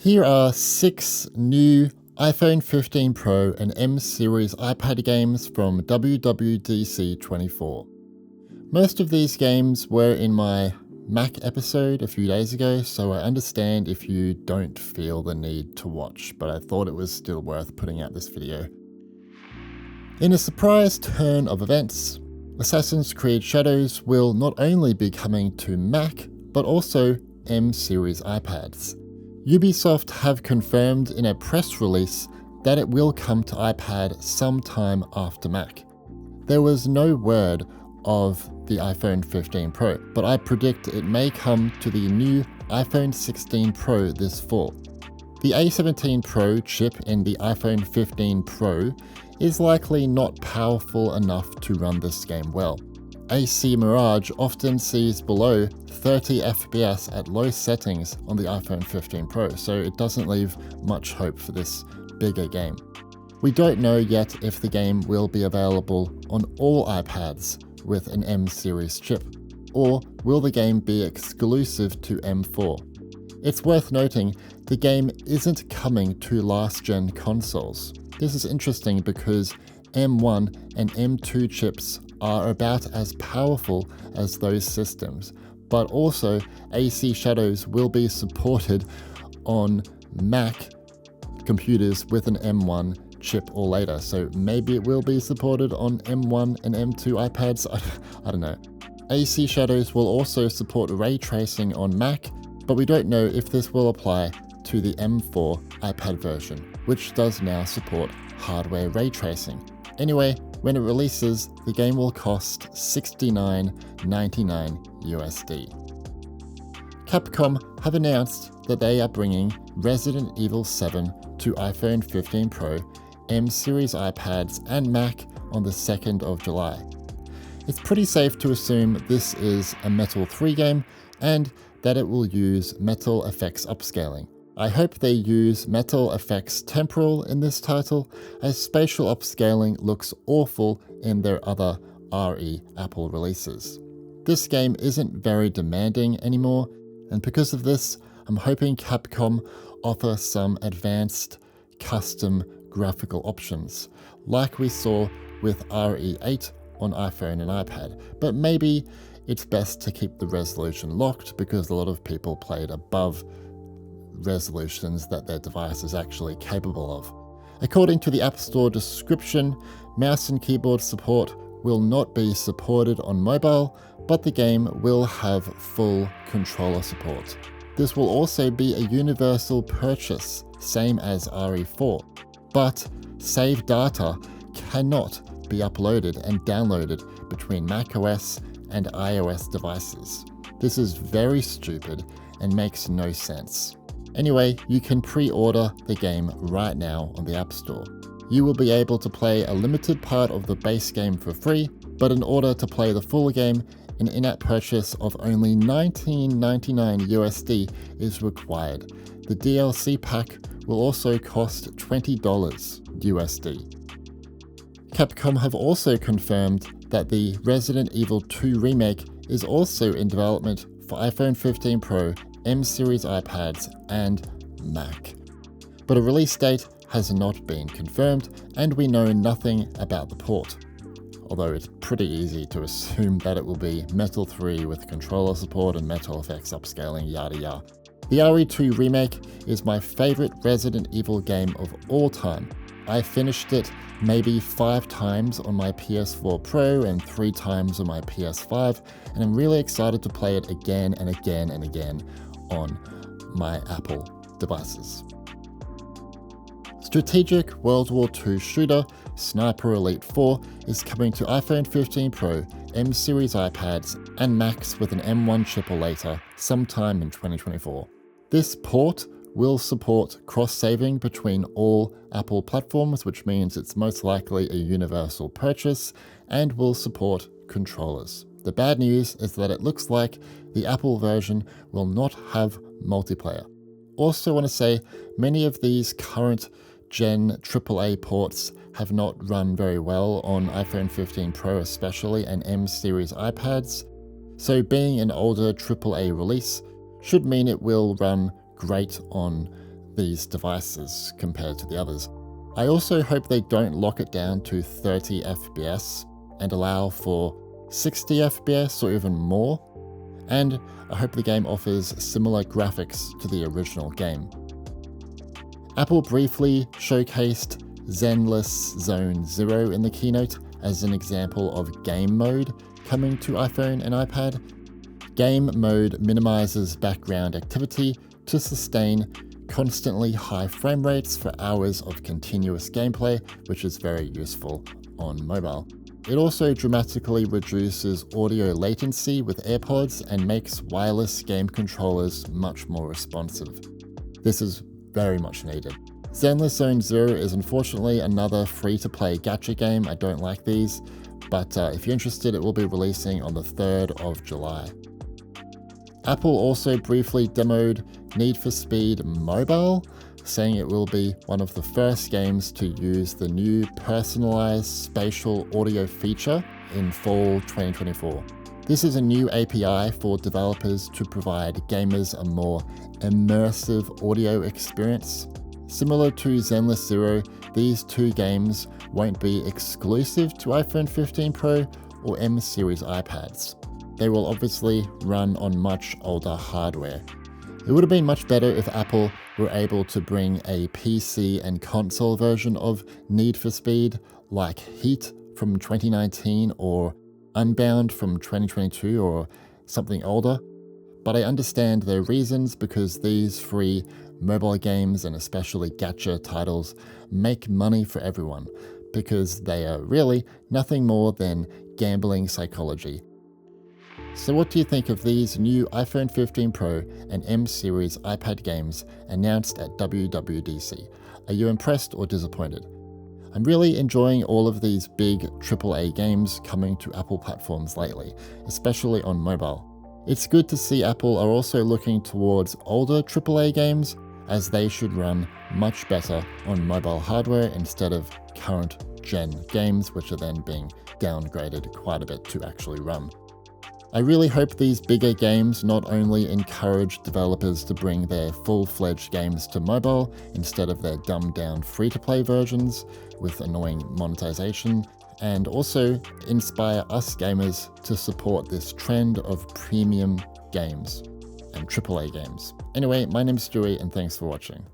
Here are 6 new iPhone 15 Pro and M series iPad games from WWDC24. Most of these games were in my Mac episode a few days ago, so I understand if you don't feel the need to watch, but I thought it was still worth putting out this video. In a surprise turn of events, Assassin's Creed Shadows will not only be coming to Mac, but also M series iPads. Ubisoft have confirmed in a press release that it will come to iPad sometime after Mac. There was no word of the iPhone 15 Pro, but I predict it may come to the new iPhone 16 Pro this fall. The A17 Pro chip in the iPhone 15 Pro is likely not powerful enough to run this game well. AC Mirage often sees below 30 FPS at low settings on the iPhone 15 Pro, so it doesn't leave much hope for this bigger game. We don't know yet if the game will be available on all iPads with an M series chip, or will the game be exclusive to M4. It's worth noting the game isn't coming to last-gen consoles. This is interesting because M1 and M2 chips are about as powerful as those systems, but also AC Shadows will be supported on Mac computers with an M1 chip or later, so maybe it will be supported on M1 and M2 iPads, I don't know. AC Shadows will also support ray tracing on Mac, but we don't know if this will apply to the M4 iPad version, which does now support hardware ray tracing. Anyway, when it releases, the game will cost $69.99 USD. Capcom have announced that they are bringing Resident Evil 7 to iPhone 15 Pro, M series iPads and Mac on the 2nd of July. It's pretty safe to assume this is a Metal 3 game and that it will use Metal Effects upscaling. I hope they use Metal Effects Temporal in this title, as spatial upscaling looks awful in their other RE Apple releases. This game isn't very demanding anymore, and because of this, I'm hoping Capcom offer some advanced custom graphical options, like we saw with RE8 on iPhone and iPad, but maybe it's best to keep the resolution locked because a lot of people played above resolutions that their device is actually capable of. According to the App Store description, mouse and keyboard support will not be supported on mobile, but the game will have full controller support. This will also be a universal purchase, same as RE4, but save data cannot be uploaded and downloaded between macOS and iOS devices. This is very stupid and makes no sense. Anyway, you can pre-order the game right now on the App Store. You will be able to play a limited part of the base game for free, but in order to play the full game, an in-app purchase of only $19.99 USD is required. The DLC pack will also cost $20 USD. Capcom have also confirmed that the Resident Evil 2 remake is also in development for iPhone 15 Pro, M series iPads and Mac. But a release date has not been confirmed and we know nothing about the port, although it's pretty easy to assume that it will be Metal 3 with controller support and Metal Effects upscaling, yada yada. The RE2 remake is my favorite Resident Evil game of all time. I finished it maybe 5 times on my PS4 Pro and 3 times on my PS5, and I'm really excited to play it again and again and again on my Apple devices. Strategic World War II shooter Sniper Elite 4 is coming to iPhone 15 Pro, M series iPads and Macs with an M1 chip or later sometime in 2024. This port will support cross-saving between all Apple platforms, which means it's most likely a universal purchase, and will support controllers. The bad news is that it looks like the Apple version will not have multiplayer. Also want to say, many of these current gen AAA ports have not run very well on iPhone 15 Pro especially, and M series iPads, so being an older AAA release should mean it will run great on these devices compared to the others. I also hope they don't lock it down to 30 FPS and allow for 60 FPS or even more, and I hope the game offers similar graphics to the original game. Apple briefly showcased Zenless Zone 0 in the keynote as an example of game mode coming to iPhone and iPad. Game mode minimizes background activity to sustain constantly high frame rates for hours of continuous gameplay, which is very useful on mobile. It also dramatically reduces audio latency with AirPods and makes wireless game controllers much more responsive. This is very much needed. Zenless Zone 0 is unfortunately another free-to-play gacha game. I don't like these, but if you're interested, it will be releasing on the 3rd of July. Apple also briefly demoed Need for Speed Mobile, saying it will be one of the first games to use the new personalized spatial audio feature in fall 2024. This is a new API for developers to provide gamers a more immersive audio experience. Similar to Zenless 0, these two games won't be exclusive to iPhone 15 Pro or M series iPads. They will obviously run on much older hardware. It would have been much better if Apple were able to bring a PC and console version of Need for Speed, like Heat from 2019 or Unbound from 2022 or something older. But I understand their reasons, because these free mobile games and especially gacha titles make money for everyone, because they are really nothing more than gambling psychology. So what do you think of these new iPhone 15 Pro and M series iPad games announced at WWDC? Are you impressed or disappointed? I'm really enjoying all of these big AAA games coming to Apple platforms lately, especially on mobile. It's good to see Apple are also looking towards older AAA games, as they should run much better on mobile hardware instead of current gen games, which are then being downgraded quite a bit to actually run. I really hope these bigger games not only encourage developers to bring their full-fledged games to mobile instead of their dumbed-down free-to-play versions with annoying monetization, and also inspire us gamers to support this trend of premium games and AAA games. Anyway, my name's Stewie, and thanks for watching.